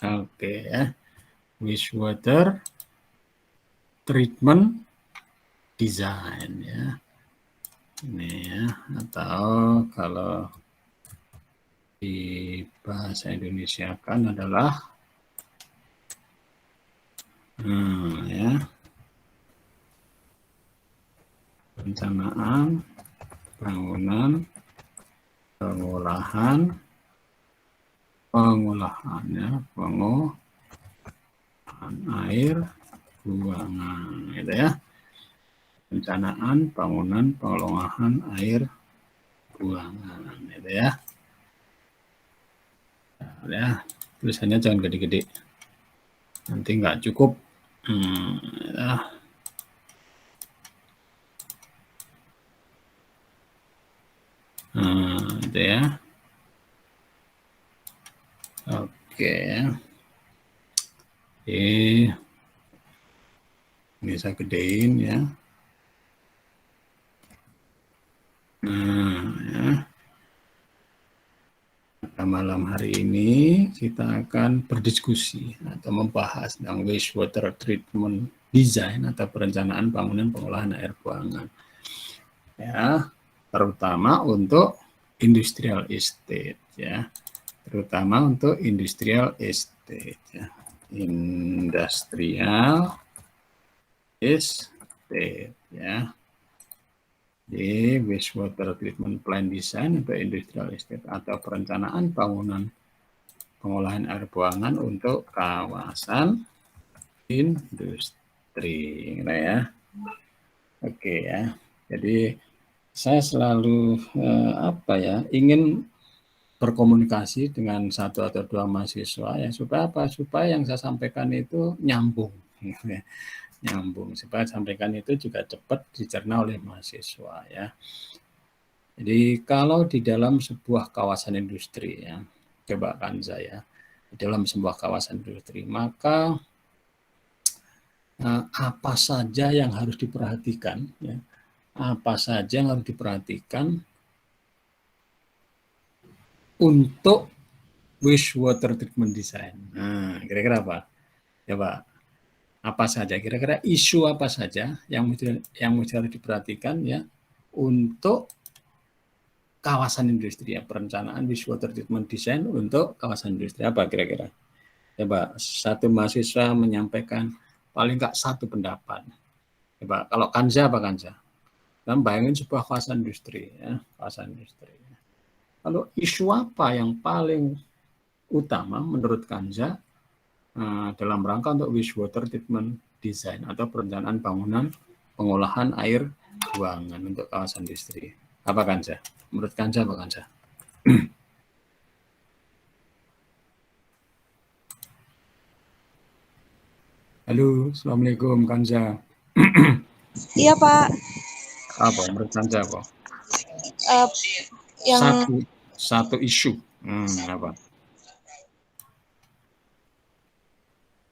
Oke ya. Wastewater treatment design ya. Ini ya, atau kalau di bahasa Indonesia kan adalah ya, perencanaan, bangunan, pengolahan ya, pengolahan air buangan gitu ya. Perencanaan, bangunan, pengolahan air buangan gitu ya. Ya, tulisannya jangan gede-gede. Nanti nggak cukup. Ya. Itu ya. Oke. Ini saya gedein ya. Ya. Pada malam hari ini kita akan berdiskusi atau membahas tentang wastewater treatment design atau perencanaan bangunan pengolahan air buangan. Ya, terutama untuk industrial estate ya. Terutama untuk industrial estate ya. Industrial estate ya. Di wastewater treatment plant design untuk industrial estate atau perencanaan bangunan pengolahan air buangan untuk kawasan industri ya. Oke ya. Jadi saya selalu ingin berkomunikasi dengan satu atau dua mahasiswa ya, supaya apa? Supaya yang saya sampaikan itu nyambung. Nyambung supaya sampaikan itu juga cepat dicerna oleh mahasiswa ya. Jadi kalau di dalam sebuah kawasan industri ya, coba kan saya di dalam sebuah kawasan industri, maka apa saja yang harus diperhatikan ya, apa saja yang harus diperhatikan untuk wastewater treatment design. Nah, kira-kira apa? Coba apa saja? Kira-kira isu apa saja yang mesti harus diperhatikan ya untuk kawasan industri ya, perencanaan wastewater treatment design untuk kawasan industri apa kira-kira? Coba satu mahasiswa menyampaikan paling nggak satu pendapat. Coba kalau Kanza apa Kanza? Dan bayangin sebuah kawasan industri ya, kawasan industri. Kalau isu apa yang paling utama menurut Kanza dalam rangka untuk wastewater treatment design atau perencanaan bangunan pengolahan air buangan untuk kawasan industri? Apa Kanza? Menurut Kanza apa Kanza? Halo, Assalamualaikum Kanza. Iya Pak. Apa menurut Kanza apa? Yang Satu isu. Apa?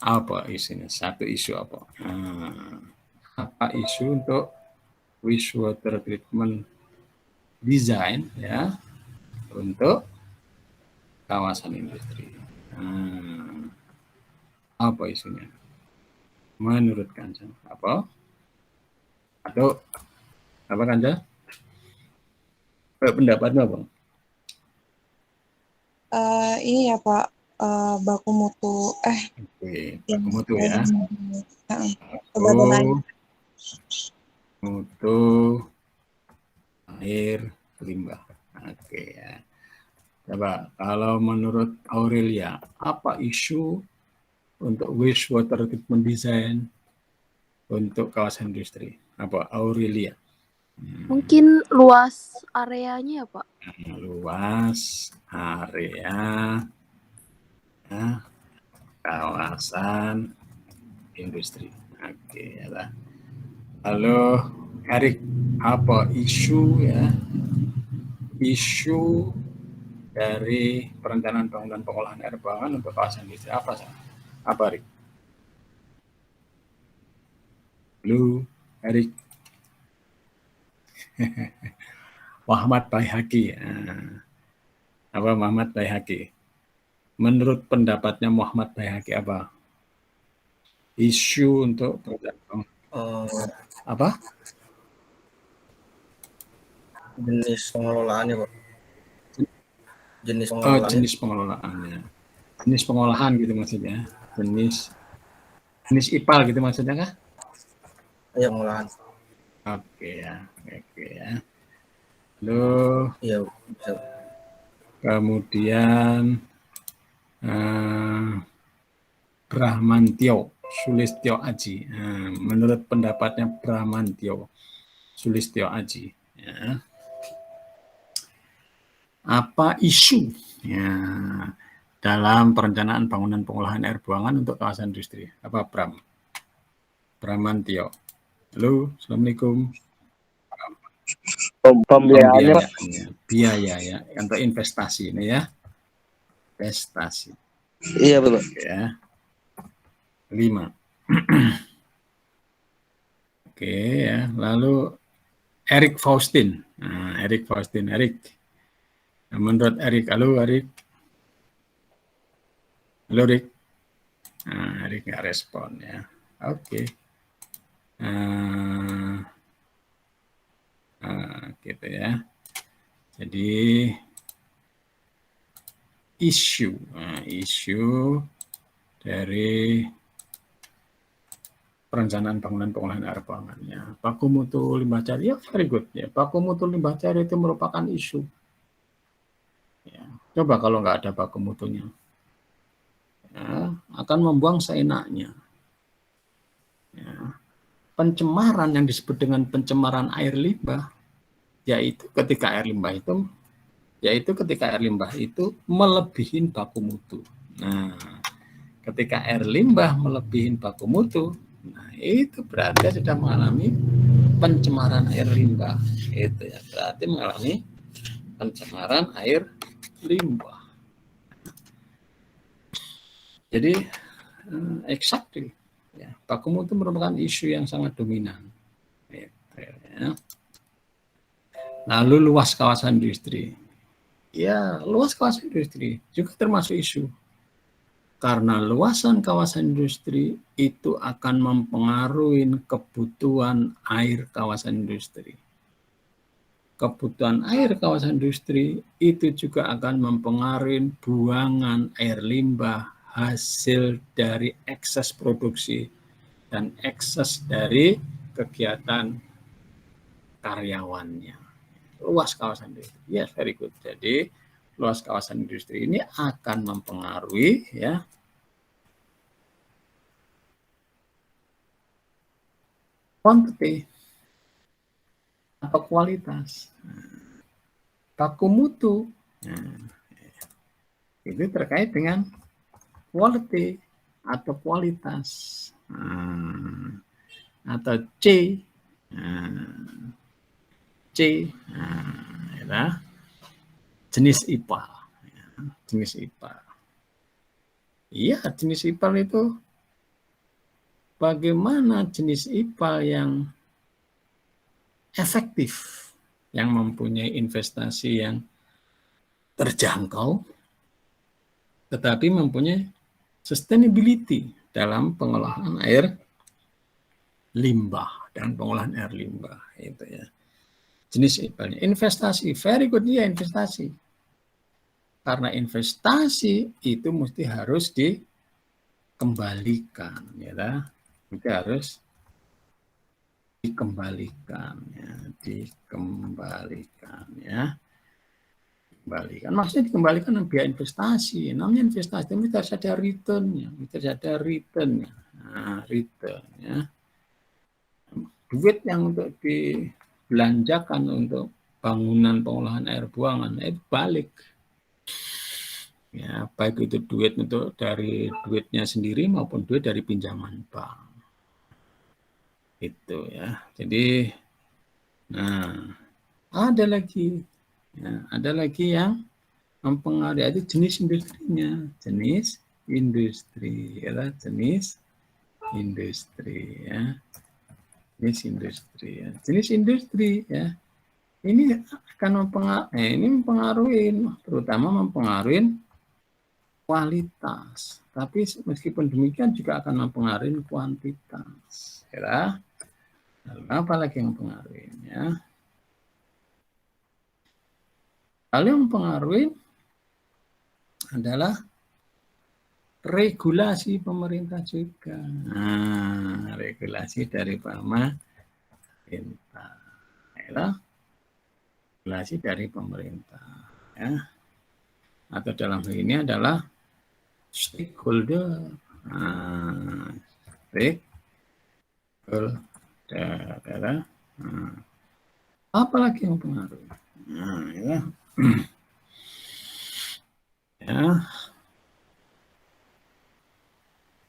Apa isinya? Satu isu apa? Apa isu untuk wastewater treatment design ya untuk kawasan industri? Apa isunya? Menurut Kanza apa? Atau apa Kanza? Pendapatnya apa? ini ya Pak, baku mutu Oke, baku mutu ya. Badan mutu air limbah. Oke ya. Coba kalau menurut Aurelia, apa isu untuk wastewater treatment design untuk kawasan industri? Apa Aurelia? Mungkin luas areanya ya Pak? Luas area ya, kawasan industri. Oke ya. Halo Erik, apa isu ya? Isu dari perencanaan bangunan pengolahan air buangan untuk kawasan industri apa sih? Apa Erik? Halo Erik. Muhammad Baihaqi. Apa Muhammad Baihaqi? Menurut pendapatnya Muhammad Bayhaqi apa? Isu untuk apa? Jenis pengelolaannya, Pak. Jenis Oh, pengelolaannya. jenis pengelolaannya. Jenis pengolahan gitu maksudnya. Jenis IPAL gitu maksudnya kah? Iya, pengolahan. Oke ya. Lalu Iya, bisa. kemudian Bramantio Sulistyo Aji. Menurut pendapatnya Bramantio Sulistyo Aji, ya. Apa isu ya dalam perencanaan bangunan pengolahan air buangan untuk kawasan industri? Apa Bramantio? Halo, assalamualaikum. Pembiayaannya, biaya ya untuk investasi ini ya, investasi. iya betul. Ya. 5. Oke ya, lalu Erik Faustin. Erik. Menurut Erik, halo Erik. Halo Erik. Erik nggak respon ya. Oke. Gitu ya. Jadi isu dari perencanaan bangunan pengolahan air buangan ya. Baku mutu limbah cair, ya very good ya. Baku mutu limbah cair itu merupakan isu. Ya, coba kalau nggak ada baku mutunya, ya, akan membuang seenaknya. Ya. Pencemaran yang disebut dengan pencemaran air limbah, yaitu ketika air limbah itu melebihi baku mutu. Nah, ketika air limbah melebihi baku mutu, nah itu berarti sudah mengalami pencemaran air limbah. Itu ya, berarti mengalami pencemaran air limbah. Jadi exactly ya, baku mutu merupakan isu yang sangat dominan. Ya. Lalu luas kawasan industri. Ya, luas kawasan industri juga termasuk isu. Karena luasan kawasan industri itu akan mempengaruhi kebutuhan air kawasan industri. Kebutuhan air kawasan industri itu juga akan mempengaruhi buangan air limbah hasil dari ekses produksi dan ekses dari kegiatan karyawannya. Luas kawasan industri, yes, very good. Jadi luas kawasan industri ini akan mempengaruhi ya quantity atau kualitas. Baku mutu itu terkait dengan quality atau kualitas, atau C ya, jenis IPAL. Jenis IPAL. Iya, jenis IPAL itu bagaimana jenis IPAL yang efektif, yang mempunyai investasi yang terjangkau, tetapi mempunyai sustainability dalam pengolahan air limbah dan pengolahan air limbah. Itu ya. Jenis IPAL-nya. Investasi, very good ya, investasi. Karena investasi itu mesti harus dikembalikan, ya, itu harus dikembalikan ya. Maksudnya dikembalikan dengan biaya investasi. Namanya investasi itu harus ada return-nya, Nah, return ya. Duit yang untuk dibelanjakan untuk bangunan pengolahan air buangan itu balik. Ya, baik itu duit untuk dari duitnya sendiri maupun duit dari pinjaman bank. Itu ya. Jadi ada lagi yang mempengaruhi itu jenis industrinya, jenis industri ya. Jenis industri ya. Ini akan mempengaruhi, terutama mempengaruhi kualitas. Tapi meskipun demikian juga akan mempengaruhi kuantitas. Ya. Lalu apa lagi yang mempengaruhi? Ya. Lalu yang mempengaruhi adalah regulasi pemerintah juga. Nah, regulasi dari pemerintah. Ya. Regulasi dari pemerintah. Ya. Atau dalam hal ini adalah stakeholder. Nah, stakeholder. Nah, apalagi yang mempengaruhi? Nah, ya. Ya.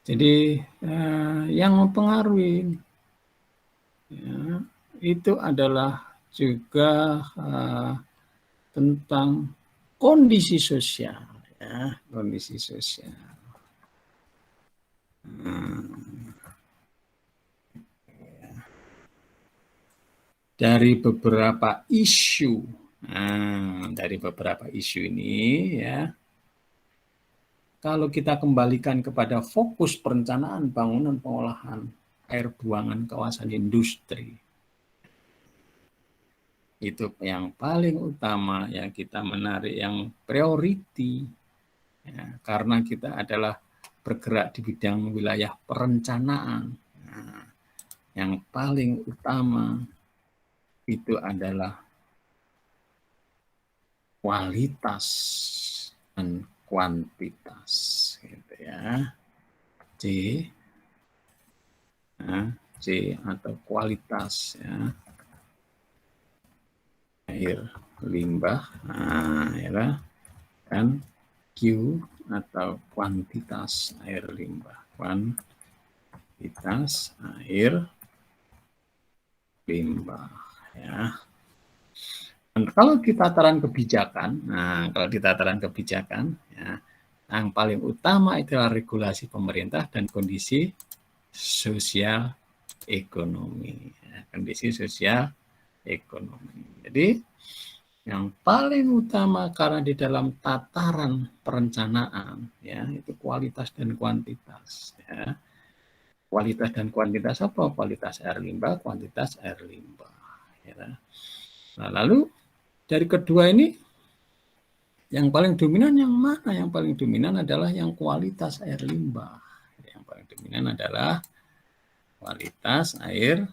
Jadi yang mempengaruhi ya, itu adalah juga tentang kondisi sosial, ya, kondisi sosial. Dari beberapa isu, dari beberapa isu ini, ya, kalau kita kembalikan kepada fokus perencanaan bangunan pengolahan air buangan kawasan industri, itu yang paling utama yang kita menarik, yang priority, ya, karena kita adalah bergerak di bidang wilayah perencanaan. Nah, yang paling utama itu adalah kualitas dan kuantitas, gitu ya. C atau kualitas, ya, air limbah, ya, dan Q atau kuantitas air limbah, kuantitas air limbah, ya. Dan kalau di tataran kebijakan, ya, yang paling utama adalah regulasi pemerintah dan kondisi sosial ekonomi, ya, kondisi sosial ekonomi. Jadi yang paling utama karena di dalam tataran perencanaan, ya, itu kualitas dan kuantitas, ya. Kualitas dan kuantitas apa? Kualitas air limbah, kuantitas air limbah, ya. Nah, lalu dari kedua ini yang paling dominan yang mana? Yang paling dominan adalah yang kualitas air limbah. Yang paling dominan adalah kualitas air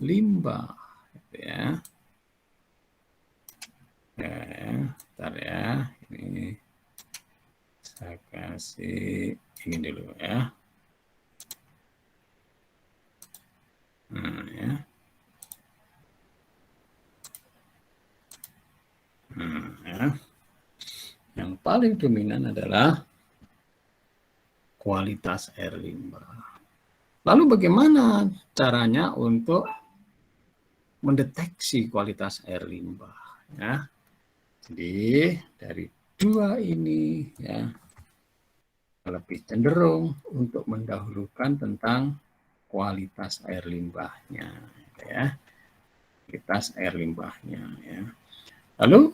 limbah, gitu ya. Bentar ya, ini saya kasih ini dulu ya. Ya. Ya. Yang paling dominan adalah kualitas air limbah. Lalu bagaimana caranya untuk mendeteksi kualitas air limbah? Ya. Jadi dari dua ini, ya, lebih cenderung untuk mendahulukan tentang kualitas air limbahnya, ya, kualitas air limbahnya, ya. Lalu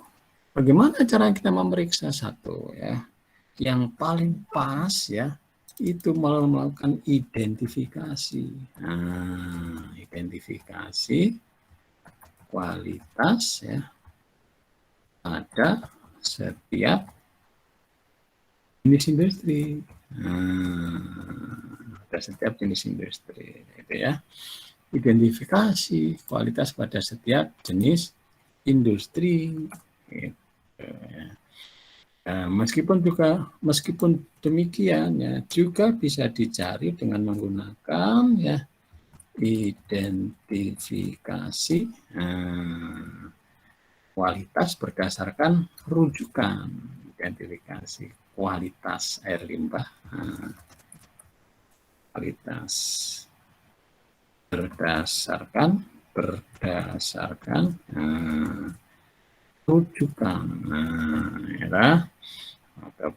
bagaimana cara kita memeriksa satu, ya? Yang paling pas, ya, itu melakukan identifikasi. Nah, identifikasi kualitas, ya, pada setiap jenis industri. Pada setiap jenis industri, gitu ya. Identifikasi kualitas pada setiap jenis industri, gitu, ya. Nah, meskipun demikian, ya, juga bisa dicari dengan menggunakan, ya, identifikasi kualitas berdasarkan rujukan, identifikasi kualitas air limbah, kualitas berdasarkan rujukan, ya, atau